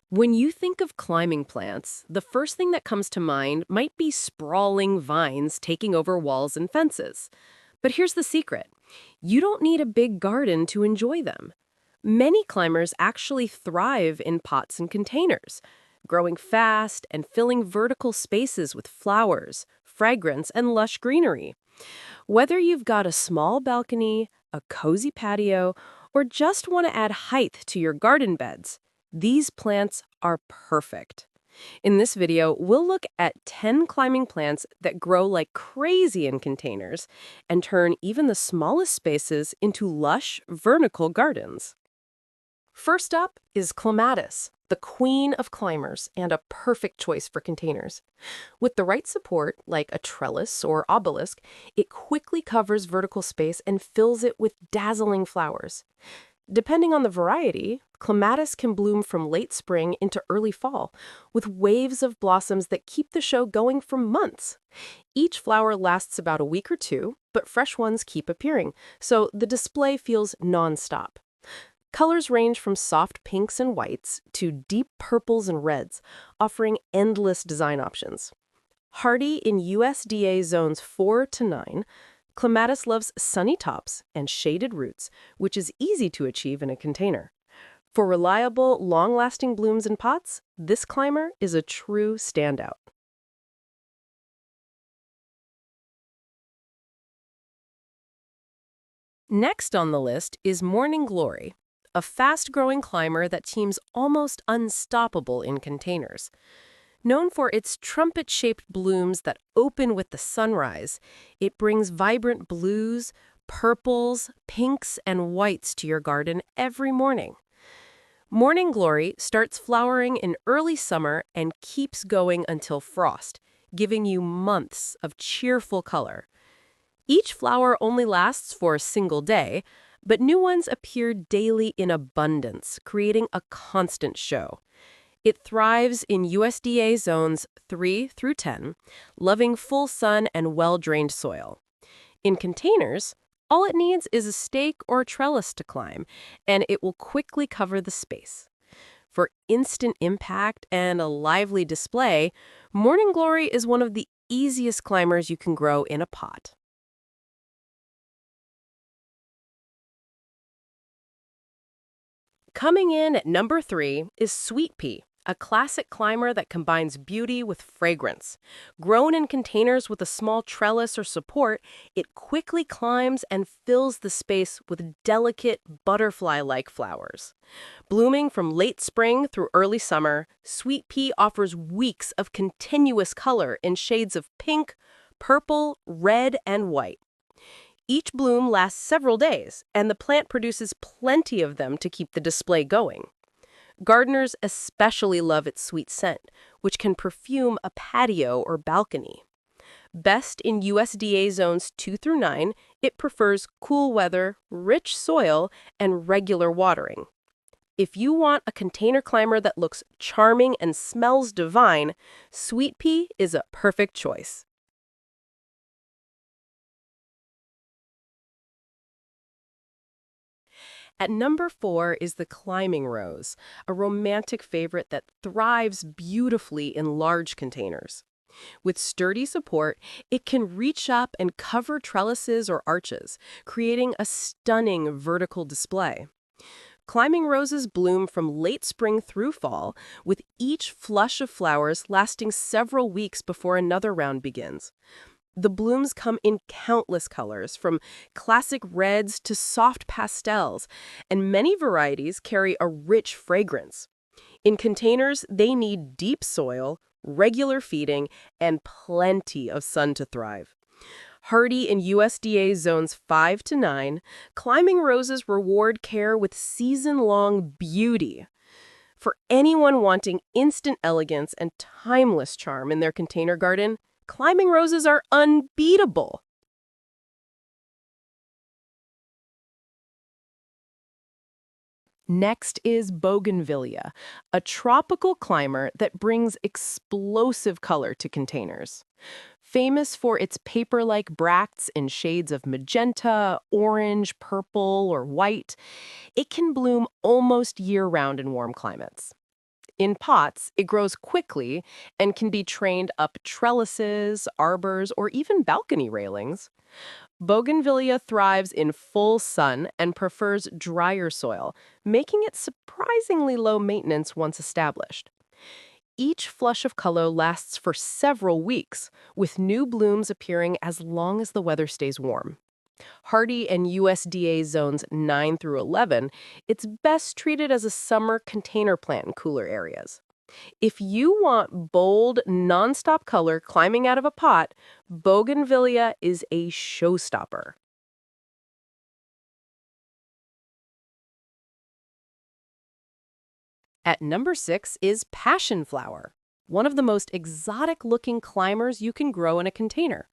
When you think of climbing plants, the first thing that comes to mind might be sprawling vines taking over walls and fences. But here's the secret. You don't need a big garden to enjoy them. Many climbers actually thrive in pots and containers, growing fast and filling vertical spaces with flowers, fragrance, and lush greenery. Whether you've got a small balcony, a cozy patio, or just want to add height to your garden beds, these plants are perfect. In this video, we'll look at 10 climbing plants that grow like crazy in containers and turn even the smallest spaces into lush, vertical gardens. First up is clematis, the queen of climbers and a perfect choice for containers. With the right support, like a trellis or obelisk, it quickly covers vertical space and fills it with dazzling flowers. Depending on the variety, clematis can bloom from late spring into early fall, with waves of blossoms that keep the show going for months. Each flower lasts about a week or two, but fresh ones keep appearing, so the display feels nonstop. Colors range from soft pinks and whites to deep purples and reds, offering endless design options. Hardy in USDA zones 4 to 9, clematis loves sunny tops and shaded roots, which is easy to achieve in a container. For reliable, long-lasting blooms in pots, this climber is a true standout. Next on the list is morning glory, a fast-growing climber that seems almost unstoppable in containers. Known for its trumpet-shaped blooms that open with the sunrise, it brings vibrant blues, purples, pinks, and whites to your garden every morning. Morning glory starts flowering in early summer and keeps going until frost, giving you months of cheerful color. Each flower only lasts for a single day, but new ones appear daily in abundance, creating a constant show. It thrives in USDA zones 3 through 10, loving full sun and well-drained soil. In containers, all it needs is a stake or a trellis to climb, and it will quickly cover the space. For instant impact and a lively display, morning glory is one of the easiest climbers you can grow in a pot. Coming in at number 3 is sweet pea, a classic climber that combines beauty with fragrance. Grown in containers with a small trellis or support, it quickly climbs and fills the space with delicate, butterfly-like flowers. Blooming from late spring through early summer, sweet pea offers weeks of continuous color in shades of pink, purple, red, and white. Each bloom lasts several days, and the plant produces plenty of them to keep the display going. Gardeners especially love its sweet scent, which can perfume a patio or balcony. Best in USDA zones 2 through 9, it prefers cool weather, rich soil, and regular watering. If you want a container climber that looks charming and smells divine, sweet pea is a perfect choice. At number 4 is the climbing rose, a romantic favorite that thrives beautifully in large containers. With sturdy support, it can reach up and cover trellises or arches, creating a stunning vertical display. Climbing roses bloom from late spring through fall, with each flush of flowers lasting several weeks before another round begins. The blooms come in countless colors, from classic reds to soft pastels, and many varieties carry a rich fragrance. In containers, they need deep soil, regular feeding, and plenty of sun to thrive. Hardy in USDA zones 5 to 9, climbing roses reward care with season-long beauty. For anyone wanting instant elegance and timeless charm in their container garden, climbing roses are unbeatable. Next is bougainvillea, a tropical climber that brings explosive color to containers. Famous for its paper-like bracts in shades of magenta, orange, purple, or white, it can bloom almost year-round in warm climates. In pots, it grows quickly and can be trained up trellises, arbors, or even balcony railings. Bougainvillea thrives in full sun and prefers drier soil, making it surprisingly low maintenance once established. Each flush of color lasts for several weeks, with new blooms appearing as long as the weather stays warm. Hardy and USDA zones 9 through 11, it's best treated as a summer container plant in cooler areas. If you want bold, nonstop color climbing out of a pot, bougainvillea is a showstopper. At number 6 is passion flower, one of the most exotic looking climbers you can grow in a container.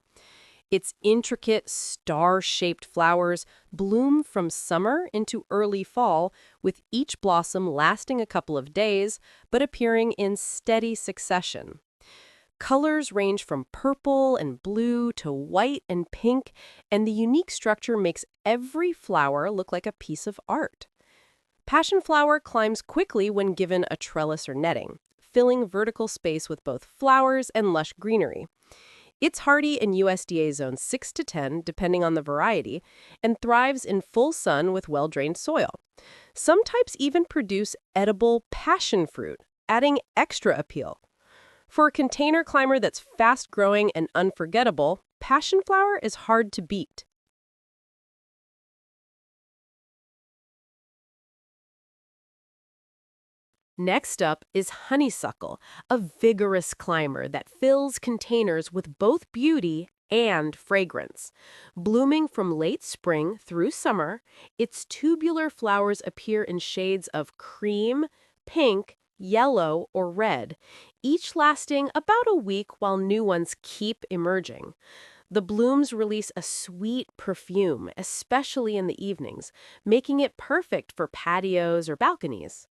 Its intricate, star-shaped flowers bloom from summer into early fall, with each blossom lasting a couple of days, but appearing in steady succession. Colors range from purple and blue to white and pink, and the unique structure makes every flower look like a piece of art. Passion flower climbs quickly when given a trellis or netting, filling vertical space with both flowers and lush greenery. It's hardy in USDA zones 6 to 10, depending on the variety, and thrives in full sun with well-drained soil. Some types even produce edible passion fruit, adding extra appeal. For a container climber that's fast-growing and unforgettable, passion flower is hard to beat. Next up is honeysuckle, a vigorous climber that fills containers with both beauty and fragrance. Blooming from late spring through summer, its tubular flowers appear in shades of cream, pink, yellow, or red, each lasting about a week while new ones keep emerging. The blooms release a sweet perfume, especially in the evenings, making it perfect for patios or balconies.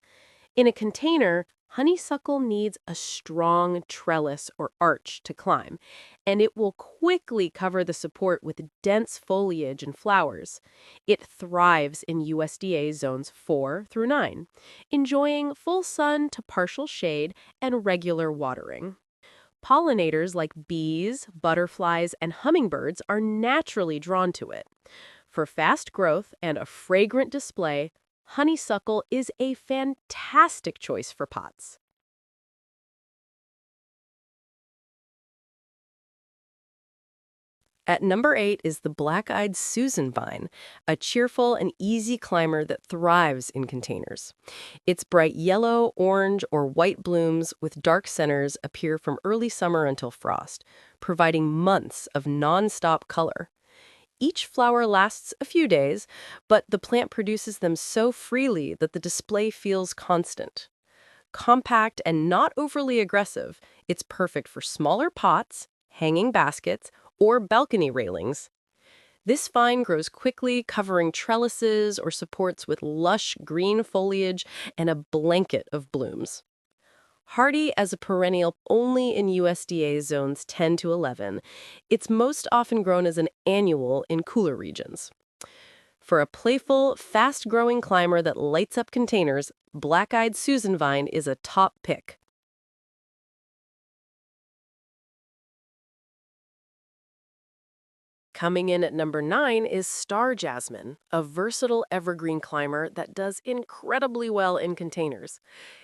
In a container, honeysuckle needs a strong trellis or arch to climb, and it will quickly cover the support with dense foliage and flowers. It thrives in USDA zones 4 through 9, enjoying full sun to partial shade and regular watering. Pollinators like bees, butterflies, and hummingbirds are naturally drawn to it. For fast growth and a fragrant display, honeysuckle is a fantastic choice for pots. At number 8 is the black-eyed Susan vine, a cheerful and easy climber that thrives in containers. Its bright yellow, orange, or white blooms with dark centers appear from early summer until frost, providing months of non-stop color. Each flower lasts a few days, but the plant produces them so freely that the display feels constant. Compact and not overly aggressive, it's perfect for smaller pots, hanging baskets, or balcony railings. This vine grows quickly, covering trellises or supports with lush green foliage and a blanket of blooms. Hardy as a perennial only in USDA zones 10 to 11, it's most often grown as an annual in cooler regions. For a playful, fast-growing climber that lights up containers, black-eyed Susan vine is a top pick. Coming in at number 9 is star jasmine, a versatile evergreen climber that does incredibly well in containers.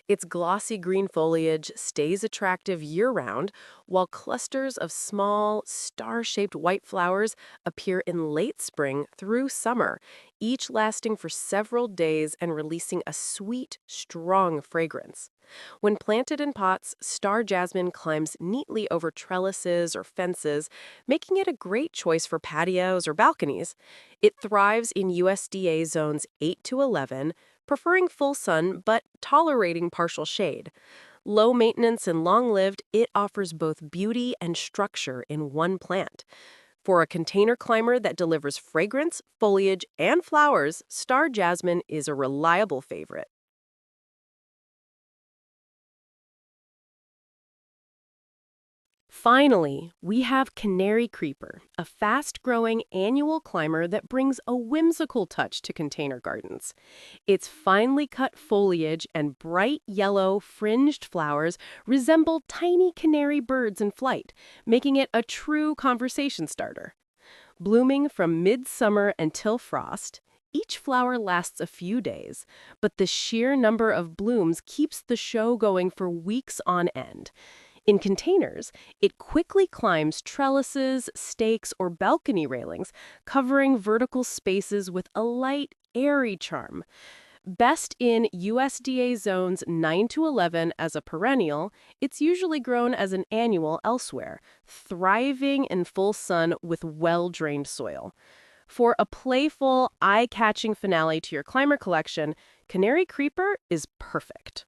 Its glossy green foliage stays attractive year-round, while clusters of small, star-shaped white flowers appear in late spring through summer, each lasting for several days and releasing a sweet, strong fragrance. When planted in pots, star jasmine climbs neatly over trellises or fences, making it a great choice for patios or balconies. It thrives in USDA zones 8 to 11, preferring full sun but tolerating partial shade. Low maintenance and long-lived, it offers both beauty and structure in one plant. For a container climber that delivers fragrance, foliage, and flowers, star jasmine is a reliable favorite. Finally, we have canary creeper, a fast-growing annual climber that brings a whimsical touch to container gardens. Its finely cut foliage and bright yellow, fringed flowers resemble tiny canary birds in flight, making it a true conversation starter. Blooming from midsummer until frost, each flower lasts a few days, but the sheer number of blooms keeps the show going for weeks on end. In containers, it quickly climbs trellises, stakes, or balcony railings, covering vertical spaces with a light, airy charm. Best in USDA zones 9 to 11 as a perennial, it's usually grown as an annual elsewhere, thriving in full sun with well-drained soil. For a playful, eye-catching finale to your climber collection, Canary Creeper is perfect.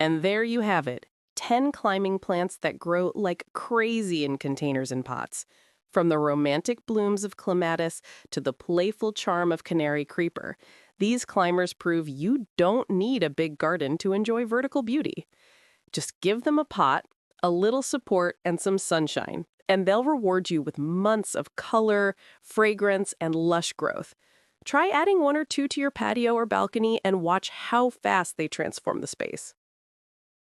And there you have it, 10 climbing plants that grow like crazy in containers and pots. From the romantic blooms of clematis to the playful charm of canary creeper, these climbers prove you don't need a big garden to enjoy vertical beauty. Just give them a pot, a little support, and some sunshine, and they'll reward you with months of color, fragrance, and lush growth. Try adding one or two to your patio or balcony and watch how fast they transform the space.